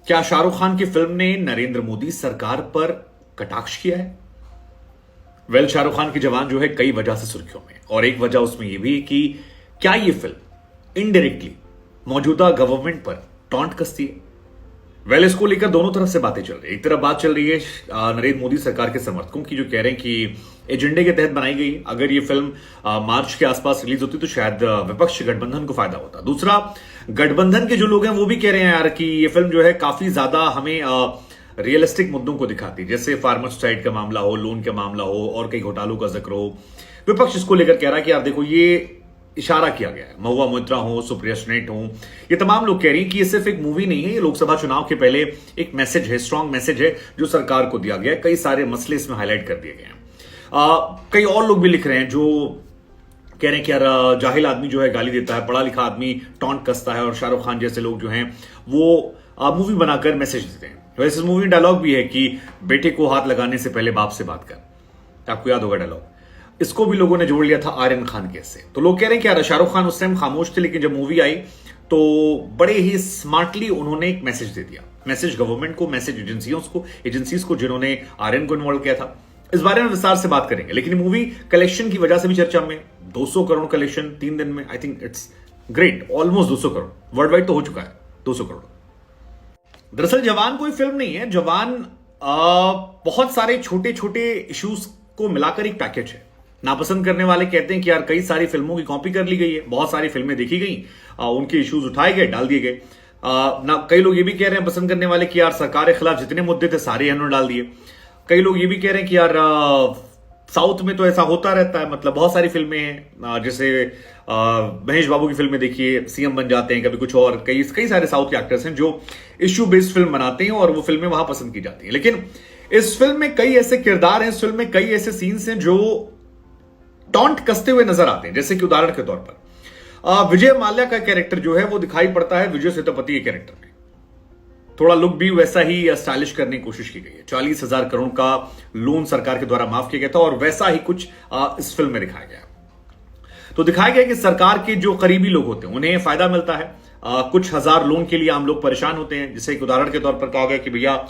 क्या शाहरुख खान की फिल्म ने नरेंद्र मोदी सरकार पर कटाक्ष किया है? शाहरुख खान की जवान जो है कई वजह से सुर्खियों में, और एक वजह उसमें यह भी है कि क्या यह फिल्म इनडायरेक्टली मौजूदा गवर्नमेंट पर टॉन्ट कसती है? इसको लेकर दोनों तरफ से बातें चल रही है। एक तरफ बात चल रही है नरेंद्र मोदी सरकार के समर्थकों की, जो कह रहे हैं कि एजेंडे के तहत बनाई गई, अगर ये फिल्म मार्च के आसपास रिलीज होती तो शायद विपक्ष गठबंधन को फायदा होता। दूसरा, गठबंधन के जो लोग हैं वो भी कह रहे हैं यार कि ये फिल्म जो है काफी ज्यादा हमें रियलिस्टिक मुद्दों को दिखाती है, जैसे फार्मर स्ट्राइक का मामला हो, लोन का मामला हो, और कई घोटालों का जिक्र हो। विपक्ष इसको लेकर कह रहा है कि यार देखो, ये इशारा किया गया है, महुआ मोइत्रा हो, सुप्रिया सेनेट हो, ये तमाम लोग कह रही हैं कि ये सिर्फ एक मूवी नहीं है, ये लोकसभा चुनाव के पहले एक मैसेज है, स्ट्रांग मैसेज है जो सरकार को दिया गया है। कई सारे मसले इसमें हाईलाइट कर दिए गए हैं। कई और लोग भी लिख रहे हैं जो कह रहे हैं कि यार जाहिल आदमी जो है गाली देता है, पढ़ा लिखा आदमी टॉन्ट कसता है, और शाहरुख खान जैसे लोग जो हैं वो मूवी बनाकर मैसेज देते हैं। वैसे मूवी डायलॉग भी है कि बेटे को हाथ लगाने से पहले बाप से बात कर, आपको याद होगा डायलॉग। इसको भी लोगों ने जोड़ लिया था आर्यन खान केस से। तो लोग कह रहे हैं कि यार शाहरुख खान उस टाइम खामोश थे, लेकिन जब मूवी आई तो बड़े ही स्मार्टली उन्होंने एक मैसेज दे दिया, मैसेज गवर्नमेंट को, मैसेज एजेंसीज को जिन्होंने आर्यन को इन्वॉल्व किया था। इस बारे में विस्तार से बात करेंगे, लेकिन मूवी कलेक्शन की वजह से भी चर्चा में। 200 करोड़ कलेक्शन 3 दिन में, I think it's great. Almost 200 crore world wide तो हो चुका है 200 करोड़। दरअसल जवान कोई फिल्म नहीं है, जवान बहुत सारे छोटे छोटे इश्यूज को मिलाकर एक पैकेज है। नापसंद करने वाले कहते हैं कि यार कई सारी फिल्मों की कॉपी कर ली गई है, बहुत सारी फिल्में देखी गई, उनके इश्यूज उठाए गए, डाल दिए गए। कई लोग ये भी कह रहे हैं पसंद करने वाले कि यार सरकार के खिलाफ जितने मुद्दे थे सारे इन्होंने डाल दिए। कई लोग ये भी कह रहे हैं कि यार साउथ में तो ऐसा होता रहता है, मतलब बहुत सारी फिल्में हैं, जैसे महेश बाबू की फिल्में देखिए, सीएम बन जाते हैं, कभी कुछ और। कई सारे साउथ के एक्टर्स हैं जो इश्यू बेस्ड फिल्म बनाते हैं और वो फिल्में वहां पसंद की जाती हैं। लेकिन इस फिल्म में कई ऐसे किरदार हैं, इस फिल्म में कई ऐसे सीन्स हैं जो टॉन्ट कसते हुए नजर आते हैं। जैसे कि उदाहरण के तौर पर विजय माल्या का कैरेक्टर जो है वो दिखाई पड़ता है विजय सेतुपति के कैरेक्टर में। थोड़ा लुक भी वैसा ही स्टाइलिश करने की कोशिश की गई है। 40,000 करोड़ का लोन सरकार के द्वारा माफ किया गया था, और वैसा ही कुछ इस फिल्म में दिखाया गया। तो दिखाया गया कि सरकार के जो करीबी लोग होते हैं उन्हें फायदा मिलता है, कुछ हजार लोन के लिए आम लोग परेशान होते हैं। जैसे एक उदाहरण के तौर पर कहा गया कि भैया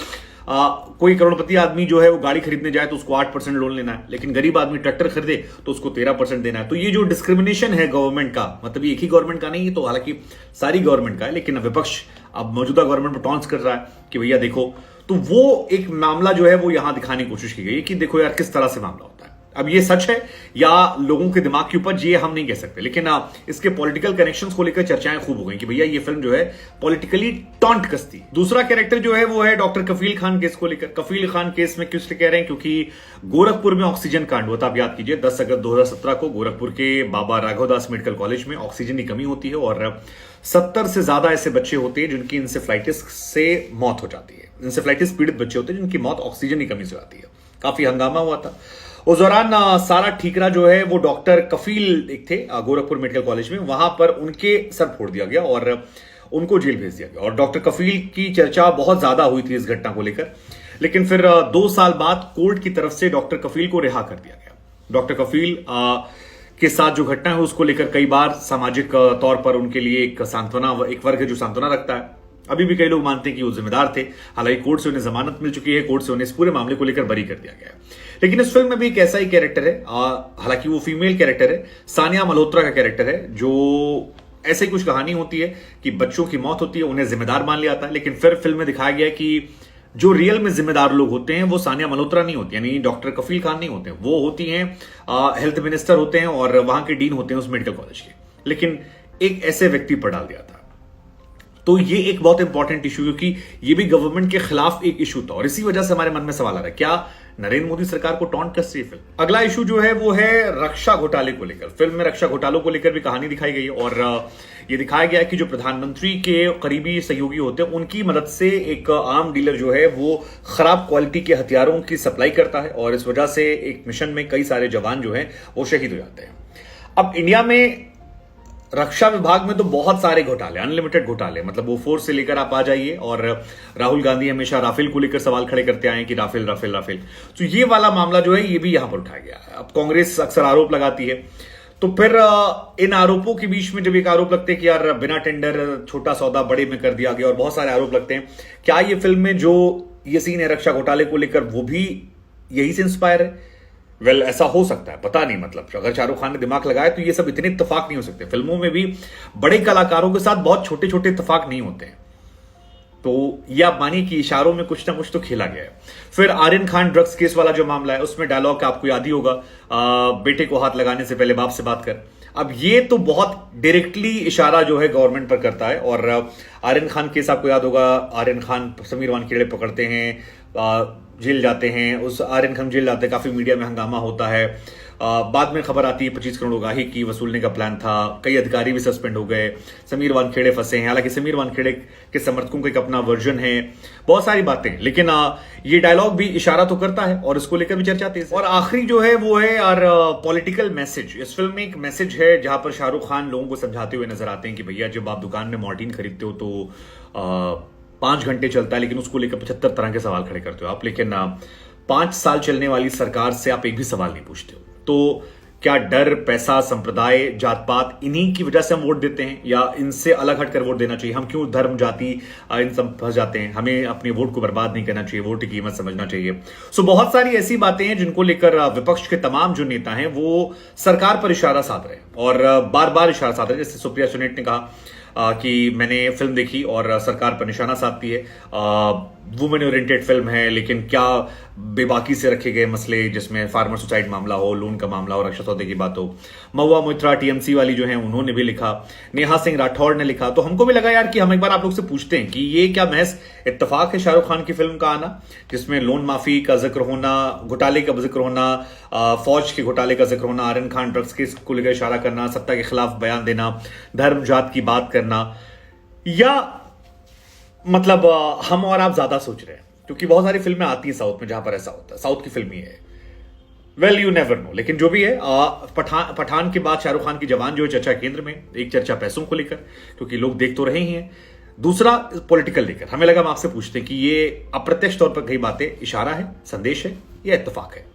कोई करोड़पति आदमी जो है वो गाड़ी खरीदने जाए तो उसको 8% लोन लेना है, लेकिन गरीब आदमी ट्रैक्टर खरीदे तो उसको 13% देना है। तो ये जो डिस्क्रिमिनेशन है गवर्नमेंट का, मतलब ये एक ही गवर्नमेंट का नहीं है, तो हालांकि सारी गवर्नमेंट का है, लेकिन विपक्ष अब मौजूदा गवर्नमेंट पर टॉन्ट कर रहा है कि भैया देखो। तो वो एक मामला जो है वो यहां दिखाने की कोशिश की गई कि देखो यार किस तरह से मामला होता है। अब ये सच है या लोगों के दिमाग की उपज, ये हम नहीं कह सकते, लेकिन इसके पॉलिटिकल कनेक्शंस को लेकर चर्चाएं खूब हो गई कि भैया ये फिल्म जो है पॉलिटिकली टॉन्ट कसती। दूसरा कैरेक्टर जो है वो है डॉक्टर कफील खान केस को लेकर। कफील खान केस में किस लिए कह रहे हैं? क्योंकि गोरखपुर में ऑक्सीजन कांड हुआ था। आप याद कीजिए 10 अगस्त 2017 को गोरखपुर के बाबा राघवदास मेडिकल कॉलेज में ऑक्सीजन की कमी होती है, और 70 से ज्यादा ऐसे बच्चे होते हैं जिनकी इंसेफ्लाइटिस से मौत हो जाती है। इंसेफ्लाइटिस पीड़ित बच्चे होते हैं जिनकी मौत ऑक्सीजन की कमी से आती है। काफी हंगामा हुआ था उस दौरान। सारा ठीकरा जो है वो डॉक्टर कफील एक थे गोरखपुर मेडिकल कॉलेज में, वहां पर उनके सर फोड़ दिया गया और उनको जेल भेज दिया गया। और डॉक्टर कफील की चर्चा बहुत ज्यादा हुई थी इस घटना को लेकर, लेकिन फिर 2 साल बाद कोर्ट की तरफ से डॉक्टर कफील को रिहा कर दिया गया। डॉक्टर कफील के साथ जो घटना है उसको लेकर कई बार सामाजिक तौर पर उनके लिए एक सांत्वना, एक वर्ग है जो सांत्वना रखता है। अभी भी कई लोग मानते हैं कि वो जिम्मेदार थे, हालांकि कोर्ट से उन्हें जमानत मिल चुकी है, कोर्ट से उन्हें इस पूरे मामले को लेकर बरी कर दिया गया है। लेकिन इस फिल्म में भी एक ऐसा ही कैरेक्टर है, हालांकि वो फीमेल कैरेक्टर है, सानिया मल्होत्रा का कैरेक्टर है, जो ऐसे ही कुछ कहानी होती है कि बच्चों की मौत होती है, उन्हें जिम्मेदार मान लिया जाता है। लेकिन फिर फिल्म में दिखाया गया कि जो रियल में जिम्मेदार लोग होते हैं वो सानिया मल्होत्रा नहीं होती, यानी डॉक्टर कफील खान नहीं होते, वो होती हैं हेल्थ मिनिस्टर होते हैं और वहां के डीन होते हैं उस मेडिकल कॉलेज के। लेकिन एक ऐसे व्यक्ति पर डाल दिया था। तो ये एक बहुत इंपॉर्टेंट इशू, क्योंकि ये भी गवर्नमेंट के खिलाफ एक इशू था, और इसी वजह से हमारे मन में सवाल आ रहा है क्या नरेंद्र मोदी सरकार को टॉन्ट कर रही है फिल्म। अगला इशू जो है वो है रक्षा घोटाले को लेकर। फिल्म में रक्षा घोटालों को लेकर भी कहानी दिखाई गई है, और ये दिखाया गया है कि जो प्रधानमंत्री के करीबी सहयोगी होते हैं उनकी मदद से एक आम डीलर जो है वो खराब क्वालिटी के हथियारों की सप्लाई करता है, और इस वजह से एक मिशन में कई सारे जवान जो हैं वो शहीद हो जाते हैं। अब इंडिया में रक्षा विभाग में तो बहुत सारे घोटाले, अनलिमिटेड घोटाले, मतलब वो फोर्स से लेकर आप आ जाइए। और राहुल गांधी हमेशा राफेल को लेकर सवाल खड़े करते आए कि राफेल राफेल राफेल, तो ये वाला मामला जो है ये भी यहां पर उठाया गया है। अब कांग्रेस अक्सर आरोप लगाती है, तो फिर इन आरोपों के बीच में जब एक आरोप लगते हैं कि यार बिना टेंडर छोटा सौदा बड़े में कर दिया गया, और बहुत सारे आरोप लगते हैं, क्या ये फिल्म में जो ये सीन है रक्षा घोटाले को लेकर वो भी यही से इंस्पायर है? वेल, ऐसा हो सकता है, पता नहीं। मतलब अगर शाहरुख खान ने दिमाग लगाया तो ये सब इतने इत्तेफाक नहीं हो सकते। फिल्मों में भी बड़े कलाकारों के साथ बहुत छोटे छोटे इत्तेफाक नहीं होते हैं। तो ये आप मानिए कि इशारों में कुछ ना कुछ तो खेला गया है। फिर आर्यन खान ड्रग्स केस वाला जो मामला है, उसमें डायलॉग आपको याद ही होगा, बेटे को हाथ लगाने से पहले बाप से बात कर। अब ये तो बहुत डायरेक्टली इशारा जो है गवर्नमेंट पर करता है। और आर्यन खान केस आपको याद होगा, आर्यन खान समीर वानखेड़े पकड़ते हैं, जेल जाते हैं, उस आर्यन खान जेल जाते हैं, काफी मीडिया में हंगामा होता है। बाद में खबर आती है 25 करोड़ उगाही की वसूलने का प्लान था, कई अधिकारी भी सस्पेंड हो गए, समीर वानखेड़े फंसे हैं। हालांकि समीर वानखेड़े के समर्थकों का एक अपना वर्जन है, बहुत सारी बातें, लेकिन ये डायलॉग भी इशारा तो करता है और इसको लेकर भी चर्चा तेज है। और आखिरी जो है वो है यार पॉलिटिकल मैसेज। इस फिल्म में एक मैसेज है जहां पर शाहरुख खान लोगों को समझाते हुए नजर आते हैं कि भैया जब आप दुकान में मॉर्टिन खरीदते हो तो 5 घंटे चलता है, लेकिन उसको लेकर 75 तरह के सवाल खड़े करते हो आप। लेकिन 5 साल चलने वाली सरकार से आप एक भी सवाल नहीं पूछते हो। तो क्या डर, पैसा, संप्रदाय, जात पात, इन्हीं की वजह से हम वोट देते हैं, या इनसे अलग हटकर वोट देना चाहिए? हम क्यों धर्म, जाति, इन सब फंस जाते हैं? हमें अपने वोट को बर्बाद नहीं करना चाहिए, वोट की कीमत समझना चाहिए। सो बहुत सारी ऐसी बातें हैं जिनको लेकर विपक्ष के तमाम जो नेता हैं वो सरकार पर इशारा साध रहे हैं, और बार बार इशारा साध रहे हैं। जैसे सुप्रिया सुनेट ने कहा कि मैंने फिल्म देखी और सरकार पर निशाना साधती है, वुमेन ओरिएंटेड फिल्म है, लेकिन क्या बेबाकी से रखे गए मसले, जिसमें फार्मर सुसाइड मामला हो, लोन का मामला हो, रक्षा सौदे की बात हो। महुआ मोइत्रा टीएमसी वाली जो है उन्होंने भी लिखा, नेहा सिंह राठौड़ ने लिखा। तो हमको भी लगा यार कि हम एक बार आप लोग से पूछते हैं कि ये क्या महज इत्तेफाक है शाहरुख खान की फिल्म का आना, जिसमें लोन माफी का जिक्र होना, घोटाले का जिक्र होना, फौज के घोटाले का जिक्र होना, आर्यन खान ड्रग्स केस को लेकर इशारा करना, सत्ता के खिलाफ बयान देना, धर्म जात की बात करना, या मतलब हम और आप ज्यादा सोच रहे हैं? क्योंकि बहुत सारी फिल्में आती हैं साउथ में जहां पर ऐसा होता है, साउथ की फिल्म ही है। Well, you never know. लेकिन जो भी है, पठान के बाद शाहरुख खान की जवान जो है चर्चा केंद्र में। एक चर्चा पैसों को लेकर, क्योंकि लोग देख तो रहे ही हैं। दूसरा पॉलिटिकल लेकर। हमें लगा हम आपसे पूछते हैं कि ये अप्रत्यक्ष तौर पर कई बातें इशारा है, संदेश है, या इत्तेफाक है?